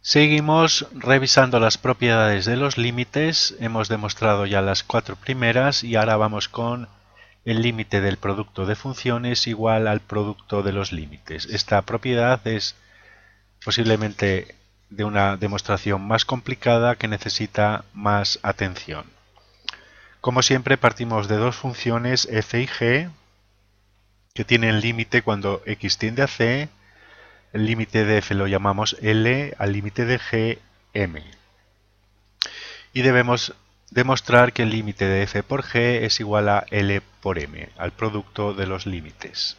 Seguimos revisando las propiedades de los límites. Hemos demostrado ya las 4 primeras y ahora vamos con el límite del producto de funciones igual al producto de los límites. Esta propiedad es posiblemente de una demostración más complicada que necesita más atención. Como siempre, partimos de dos funciones f y g que tienen límite cuando x tiende a c. El límite de f lo llamamos L, al límite de g m. Y debemos demostrar que el límite de f por g es igual a L por m, al producto de los límites.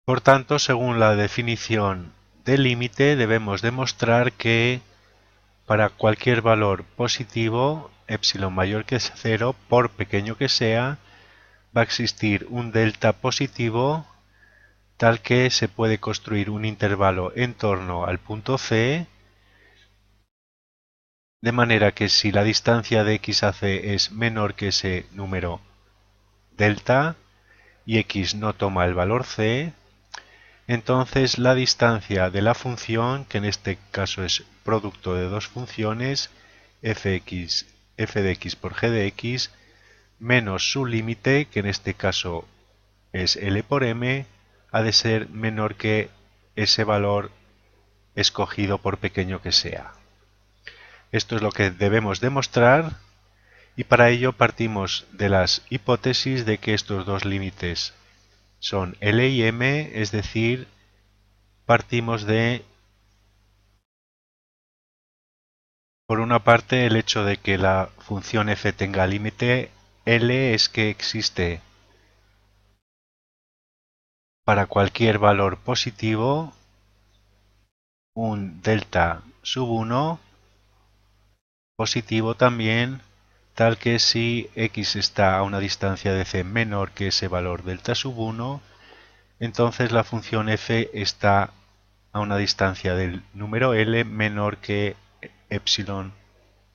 Por tanto, según la definición de límite, debemos demostrar que para cualquier valor positivo, epsilon mayor que 0, por pequeño que sea, va a existir un delta positivo tal que se puede construir un intervalo en torno al punto C, de manera que si la distancia de x a c es menor que ese número delta y x no toma el valor c, entonces la distancia de la función, que en este caso es producto de dos funciones, f de x por g de x, menos su límite, que en este caso es L por m, ha de ser menor que ese valor escogido por pequeño que sea. Esto es lo que debemos demostrar y para ello partimos de las hipótesis de que estos dos límites son L y M, es decir, partimos de, por una parte, el hecho de que la función f tenga límite L es que existe para cualquier valor positivo un delta sub 1 positivo también, tal que si x está a una distancia de c menor que ese valor delta sub 1, entonces la función f está a una distancia del número L menor que epsilon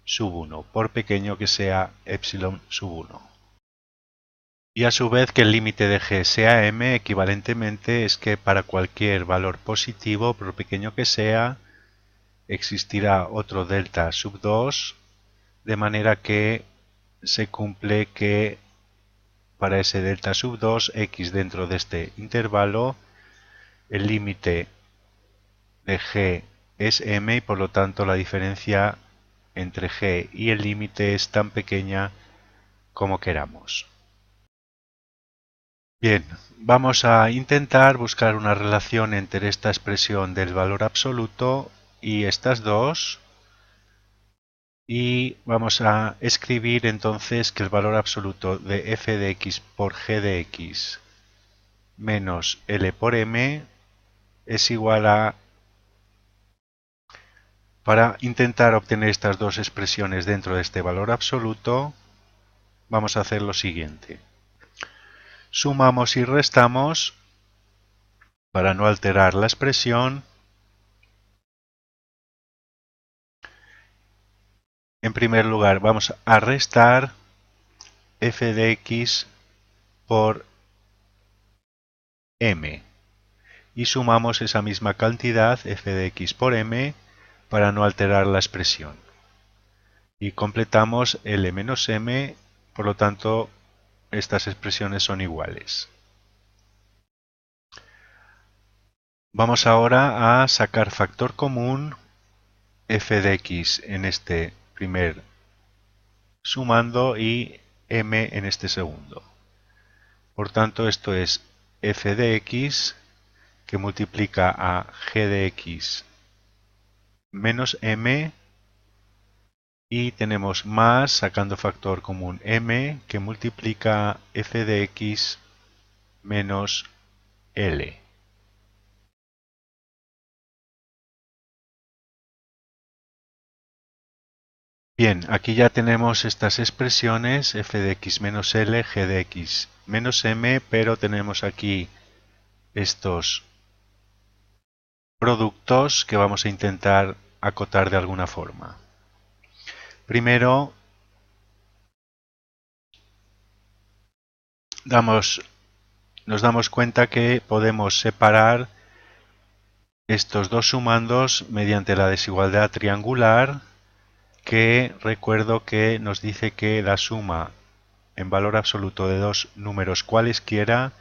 sub 1, por pequeño que sea epsilon sub 1. Y a su vez que el límite de g sea m, equivalentemente es que para cualquier valor positivo, por pequeño que sea, existirá otro delta sub 2, de manera que se cumple que para ese delta sub 2, x dentro de este intervalo, el límite de g es m y por lo tanto la diferencia entre g y el límite es tan pequeña como queramos. Bien, vamos a intentar buscar una relación entre esta expresión del valor absoluto y estas dos. Y vamos a escribir entonces que el valor absoluto de f de x por g de x menos L por m es igual a... Para intentar obtener estas dos expresiones dentro de este valor absoluto, vamos a hacer lo siguiente. Sumamos y restamos para no alterar la expresión. En primer lugar, vamos a restar f de x por m y sumamos esa misma cantidad, f de x por m, para no alterar la expresión. Y completamos L menos m, por lo tanto, estas expresiones son iguales. Vamos ahora a sacar factor común f de x en este primer sumando y m en este segundo. Por tanto, esto es f de x que multiplica a g de x menos m y tenemos más, sacando factor común m, que multiplica f de x menos L. Bien, aquí ya tenemos estas expresiones, f de x menos L, g de x menos m, pero tenemos aquí estos productos que vamos a intentar acotar de alguna forma. Primero, nos damos cuenta que podemos separar estos dos sumandos mediante la desigualdad triangular, que recuerdo que nos dice que la suma en valor absoluto de dos números cualesquiera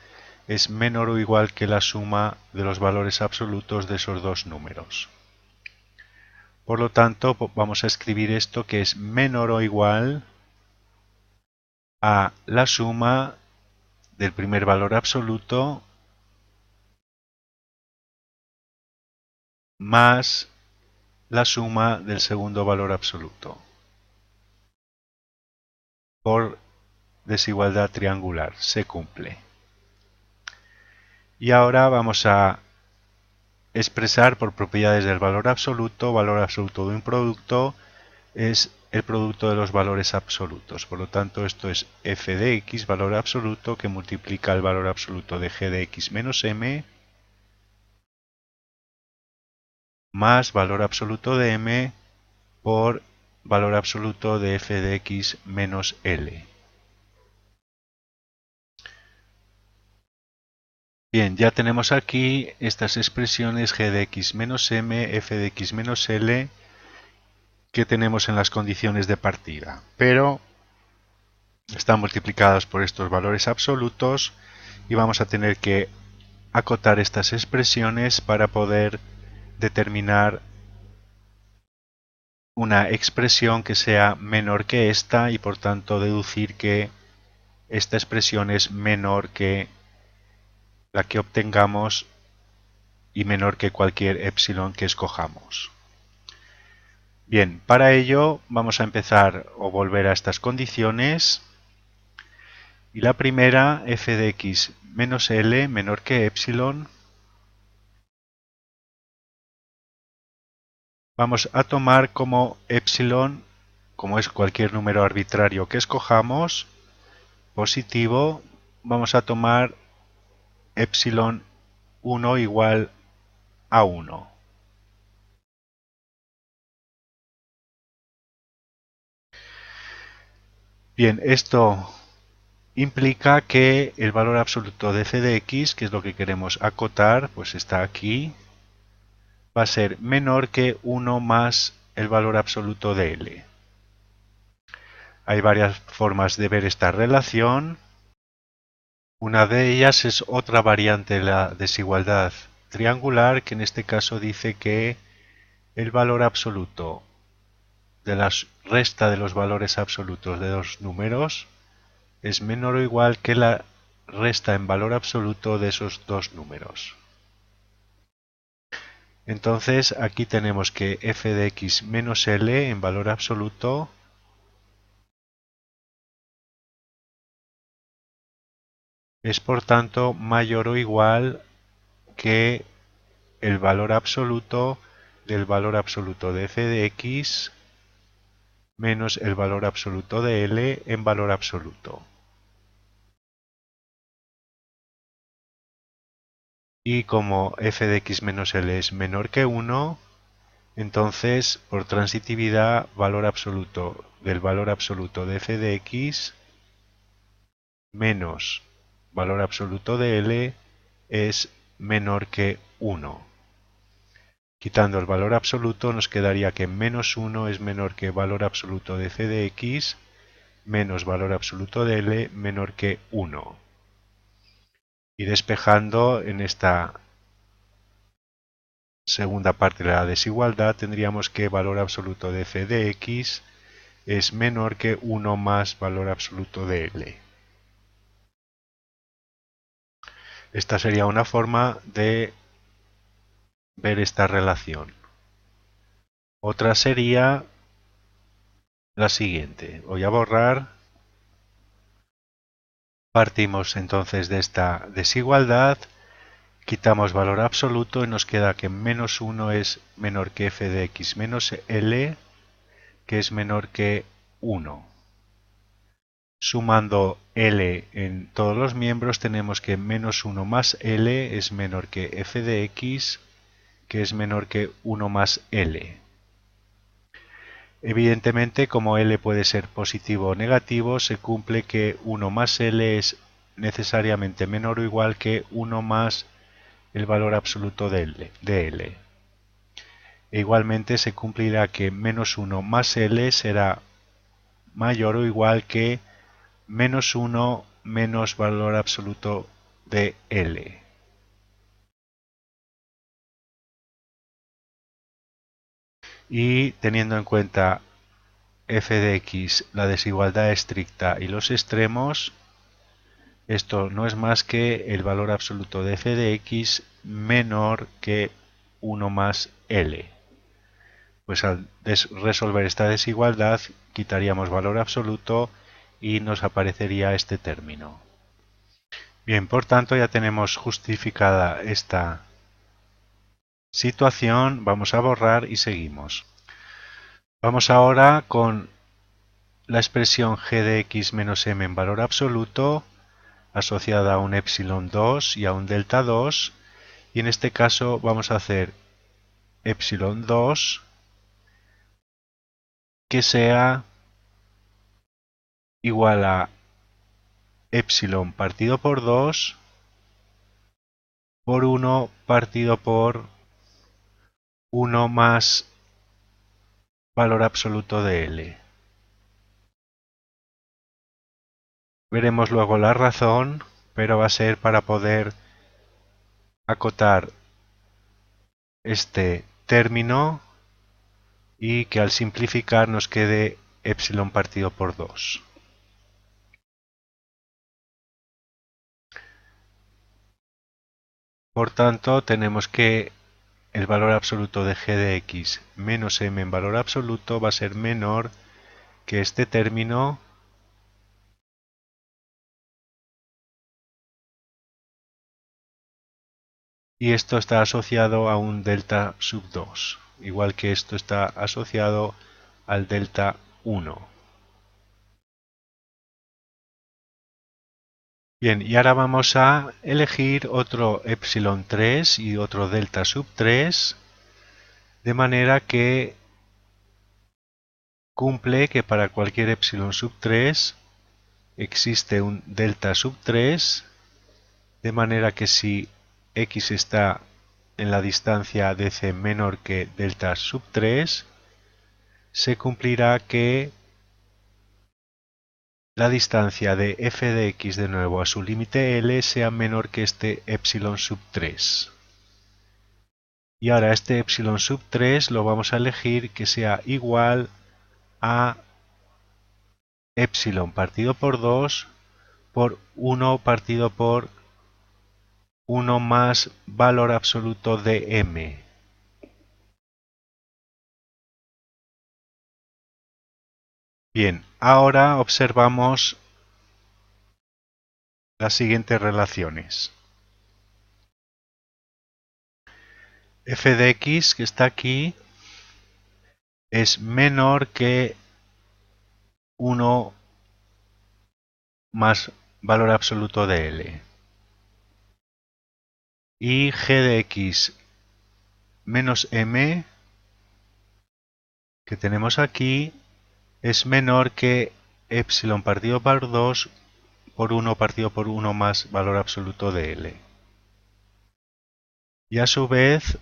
es menor o igual que la suma de los valores absolutos de esos dos números. Por lo tanto, vamos a escribir esto, que es menor o igual a la suma del primer valor absoluto más la suma del segundo valor absoluto por desigualdad triangular. Se cumple. Y ahora vamos a expresar por propiedades del valor absoluto de un producto es el producto de los valores absolutos. Por lo tanto, esto es f de x, valor absoluto, que multiplica el valor absoluto de g de x menos m, más valor absoluto de m por valor absoluto de f de x menos l. Bien, ya tenemos aquí estas expresiones g de x menos m, f de x menos l, que tenemos en las condiciones de partida, pero están multiplicadas por estos valores absolutos y vamos a tener que acotar estas expresiones para poder determinar una expresión que sea menor que esta y por tanto deducir que esta expresión es menor que la que obtengamos y menor que cualquier epsilon que escojamos. Bien, para ello vamos a empezar o volver a estas condiciones. Y la primera, f de x menos l menor que epsilon, vamos a tomar como epsilon, como es cualquier número arbitrario que escojamos, positivo, vamos a tomar epsilon 1 igual a 1. Bien, esto implica que el valor absoluto de f de x, que es lo que queremos acotar, pues está aquí, va a ser menor que 1 más el valor absoluto de l. Hay varias formas de ver esta relación. Una de ellas es otra variante de la desigualdad triangular, que en este caso dice que el valor absoluto de la resta de los valores absolutos de dos números es menor o igual que la resta en valor absoluto de esos dos números. Entonces aquí tenemos que f de x menos l en valor absoluto es por tanto mayor o igual que el valor absoluto del valor absoluto de f de x menos el valor absoluto de l en valor absoluto. Y como f de x menos l es menor que 1, entonces por transitividad valor absoluto del valor absoluto de f de x menos valor absoluto de l es menor que 1. Quitando el valor absoluto nos quedaría que menos 1 es menor que valor absoluto de f de x menos valor absoluto de l menor que 1. Y despejando en esta segunda parte de la desigualdad tendríamos que valor absoluto de f de x es menor que 1 más valor absoluto de l. Esta sería una forma de ver esta relación. Otra sería la siguiente. Voy a borrar. Partimos entonces de esta desigualdad. Quitamos valor absoluto y nos queda que menos 1 es menor que f de x menos l, que es menor que 1. Sumando l en todos los miembros tenemos que menos 1 más l es menor que f de x, que es menor que 1 más l. Evidentemente, como l puede ser positivo o negativo, se cumple que 1 más l es necesariamente menor o igual que 1 más el valor absoluto de L. E igualmente se cumplirá que menos 1 más L será mayor o igual que menos 1 menos valor absoluto de L. Y teniendo en cuenta f de x, la desigualdad estricta y los extremos, esto no es más que el valor absoluto de f de x menor que 1 más L. Pues al resolver esta desigualdad quitaríamos valor absoluto y nos aparecería este término. Bien, por tanto ya tenemos justificada esta situación, vamos a borrar y seguimos. Vamos ahora con la expresión g de x menos m en valor absoluto asociada a un epsilon 2 y a un delta 2, y en este caso vamos a hacer epsilon 2 que sea igual a epsilon partido por 2 por 1 partido por 1 más valor absoluto de L. Veremos luego la razón, pero va a ser para poder acotar este término y que al simplificar nos quede epsilon partido por 2. Por tanto, tenemos que el valor absoluto de g de x menos m en valor absoluto va a ser menor que este término y esto está asociado a un delta sub 2, igual que esto está asociado al delta 1. Bien, y ahora vamos a elegir otro epsilon 3 y otro delta sub 3, de manera que cumple que para cualquier epsilon sub 3 existe un delta sub 3, de manera que si x está en la distancia DC menor que delta sub 3, se cumplirá que la distancia de f de x de nuevo a su límite L sea menor que este epsilon sub 3. Y ahora este epsilon sub 3 lo vamos a elegir que sea igual a epsilon partido por 2 por 1 partido por 1 más valor absoluto de m. Bien, ahora observamos las siguientes relaciones. F de x, que está aquí, es menor que 1 más valor absoluto de L. Y g de x menos m, que tenemos aquí, es menor que epsilon partido por 2 por 1 partido por 1 más valor absoluto de L. Y a su vez,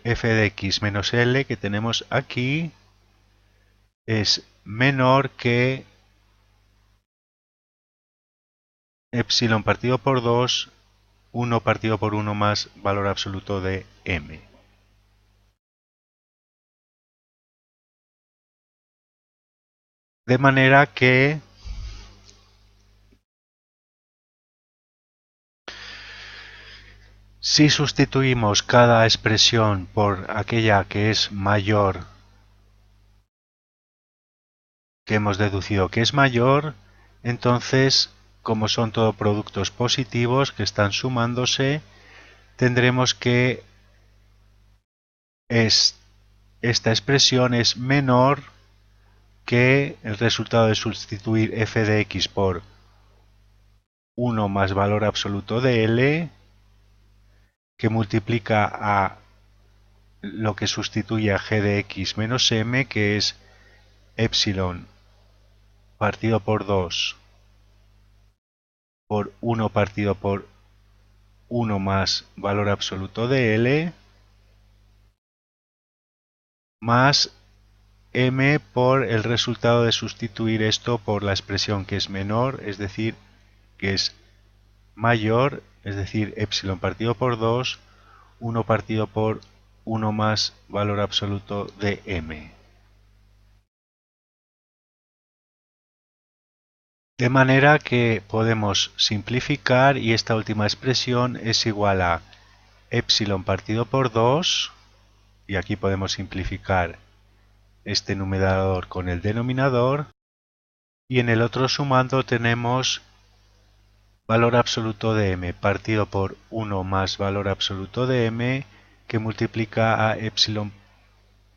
f de x menos L, que tenemos aquí, es menor que epsilon partido por 2, 1 partido por 1 más valor absoluto de m. De manera que si sustituimos cada expresión por aquella que es mayor, que hemos deducido que es mayor, entonces, como son todo productos positivos que están sumándose, tendremos que esta expresión es menor que el resultado de sustituir f de x por 1 más valor absoluto de L, que multiplica a lo que sustituye a g de x menos m, que es epsilon partido por 2 por 1 partido por 1 más valor absoluto de L más M por el resultado de sustituir esto por la expresión que es menor, es decir, que es mayor, es decir, epsilon partido por 2, 1 partido por 1 más valor absoluto de M. De manera que podemos simplificar y esta última expresión es igual a epsilon partido por 2, y aquí podemos simplificar este numerador con el denominador, y en el otro sumando tenemos valor absoluto de m partido por 1 más valor absoluto de m que multiplica a epsilon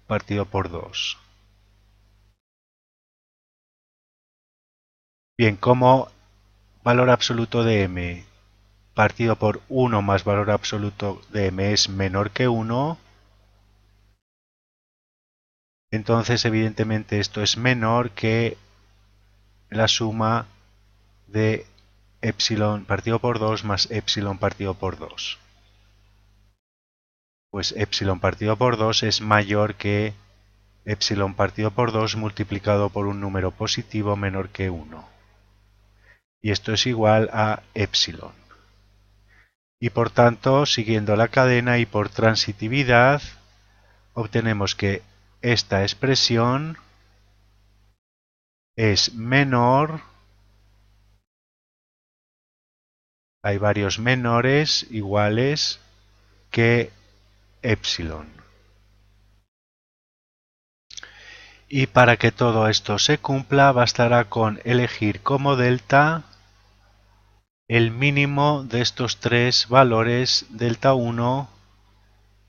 partido por 2. Bien, como valor absoluto de m partido por 1 más valor absoluto de m es menor que 1, entonces evidentemente esto es menor que la suma de epsilon partido por 2 más epsilon partido por 2. Pues epsilon partido por 2 es mayor que epsilon partido por 2 multiplicado por un número positivo menor que 1. Y esto es igual a epsilon. Y por tanto, siguiendo la cadena y por transitividad, obtenemos que esta expresión es menor, hay varios menores iguales que epsilon. Y para que todo esto se cumpla, bastará con elegir como delta el mínimo de estos tres valores delta 1,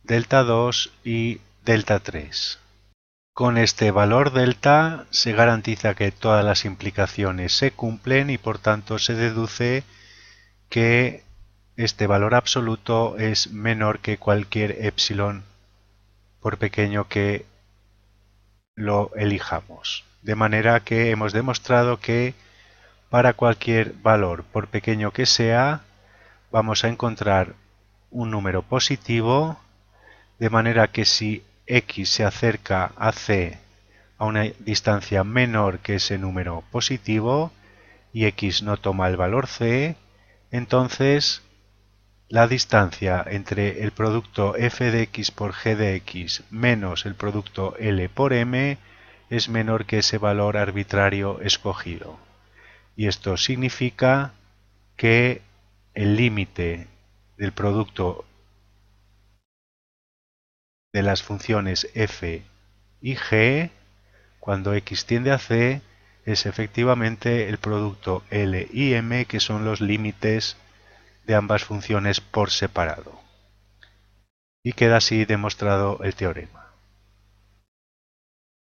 delta 2 y delta 3. Con este valor delta se garantiza que todas las implicaciones se cumplen y por tanto se deduce que este valor absoluto es menor que cualquier epsilon por pequeño que lo elijamos. De manera que hemos demostrado que para cualquier valor, por pequeño que sea, vamos a encontrar un número positivo, de manera que si x se acerca a c a una distancia menor que ese número positivo y x no toma el valor c, entonces la distancia entre el producto f de x por g de x menos el producto L por m es menor que ese valor arbitrario escogido. Y esto significa que el límite del producto de las funciones f y g, cuando x tiende a c, es efectivamente el producto L y m, que son los límites de ambas funciones por separado. Y queda así demostrado el teorema.